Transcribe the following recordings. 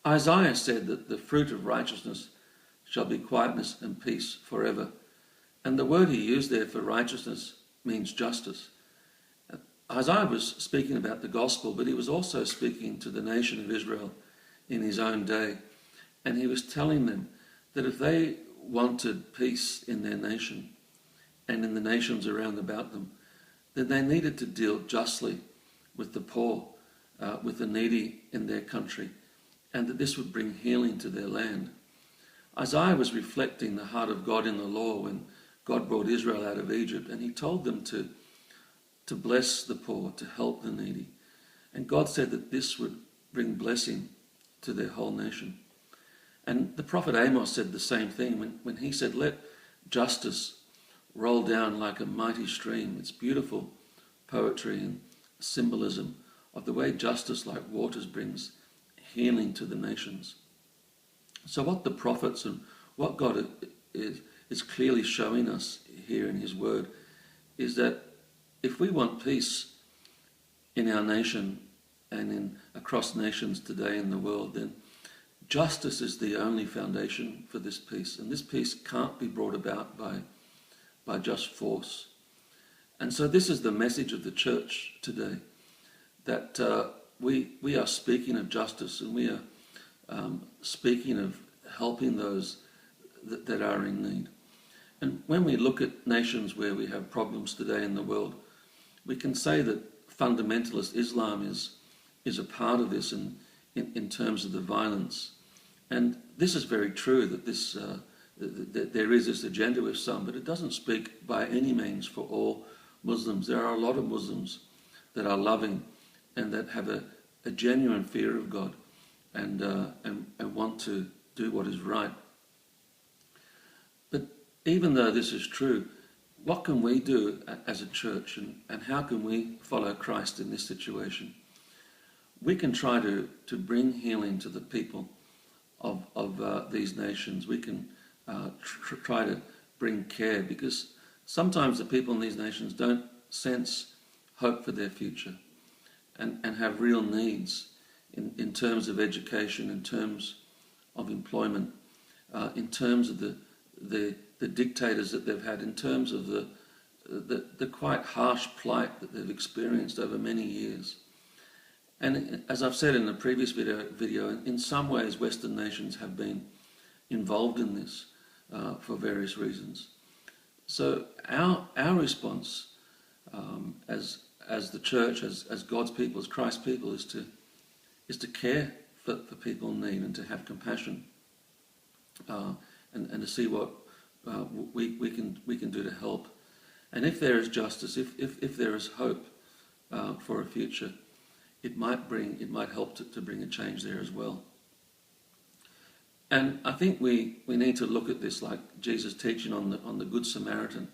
Isaiah said that the fruit of righteousness shall be quietness and peace forever. And the word he used there for righteousness means justice. Isaiah was speaking about the gospel, but he was also speaking to the nation of Israel in his own day. And he was telling them that if they wanted peace in their nation and in the nations around about them, then they needed to deal justly with the poor, with the needy in their country, and that this would bring healing to their land. Isaiah was reflecting the heart of God in the law when God brought Israel out of Egypt, and he told them to bless the poor, to help the needy. And God said that this would bring blessing to their whole nation. And the prophet Amos said the same thing when he said, let justice roll down like a mighty stream. It's beautiful poetry and symbolism of the way justice like waters brings healing to the nations. So what the prophets and what God is clearly showing us here in his word is that if we want peace in our nation and across nations today in the world, then justice is the only foundation for this peace. And this peace can't be brought about by just force. And so this is the message of the church today, that we are speaking of justice, and we are speaking of helping those that are in need. And when we look at nations where we have problems today in the world, we can say that fundamentalist Islam is a part of this in terms of the violence. And this is very true, that that there is this agenda with some, but it doesn't speak by any means for all Muslims. There are a lot of Muslims that are loving and that have a genuine fear of God and want to do what is right. But even though this is true, what can we do as a church, and how can we follow Christ in this situation? We can try to bring healing to the people of these nations. We can try to bring care, because sometimes the people in these nations don't sense hope for their future and have real needs in terms of education, in terms of employment, in terms of the dictators that they've had, in terms of the quite harsh plight that they've experienced over many years. And as I've said in the previous video, in some ways Western nations have been involved in this for various reasons. So our response as the church, as God's people, as Christ's people, is to care for people in need and to have compassion and to see what we can do to help. And if there is justice, if there is hope for a future, it might help to bring a change there as well. And I think we need to look at this like Jesus' teaching on the Good Samaritan,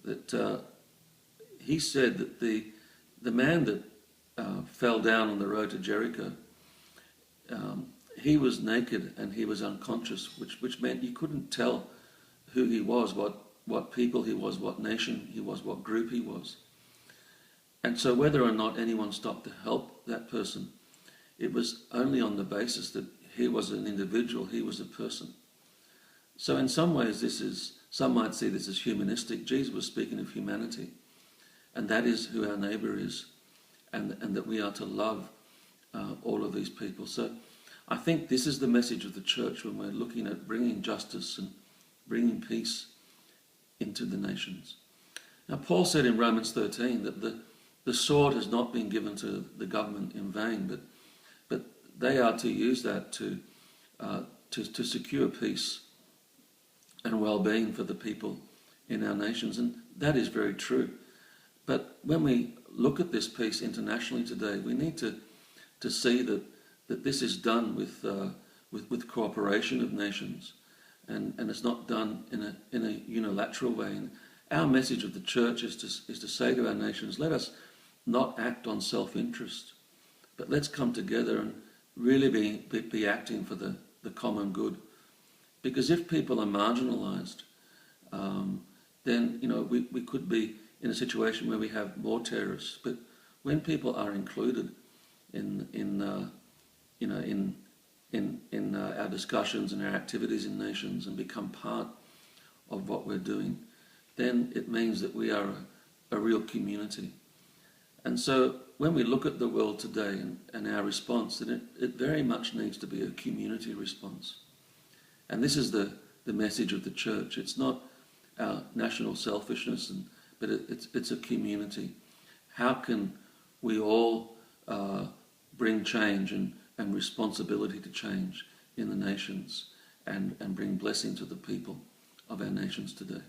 that he said that the man that fell down on the road to Jericho, he was naked and he was unconscious, which meant you couldn't tell who he was, what people he was, what nation he was, what group he was. And so whether or not anyone stopped to help that person, it was only on the basis that he was an individual, he was a person. So in some ways some might see this as humanistic. Jesus was speaking of humanity, and that is who our neighbour is, and that we are to love all of these people. So I think this is the message of the church when we're looking at bringing justice and bringing peace into the nations. Now Paul said in Romans 13 that the sword has not been given to the government in vain, but they are to use that to secure peace and well-being for the people in our nations, and that is very true. But when we look at this peace internationally today, we need to see that this is done with cooperation of nations, and it's not done in a unilateral way. And our message of the church is to say to our nations, let us not act on self-interest, but let's come together and really be acting for the common good. Because if people are marginalised, then we could be in a situation where we have more terrorists. But when people are included in in our discussions and our activities in nations and become part of what we're doing, then it means that we are a real community. And so when we look at the world today and our response, then it very much needs to be a community response. And this is the message of the church. It's not our national selfishness, but it's a community. How can we all bring change and responsibility to change in the nations and bring blessing to the people of our nations today?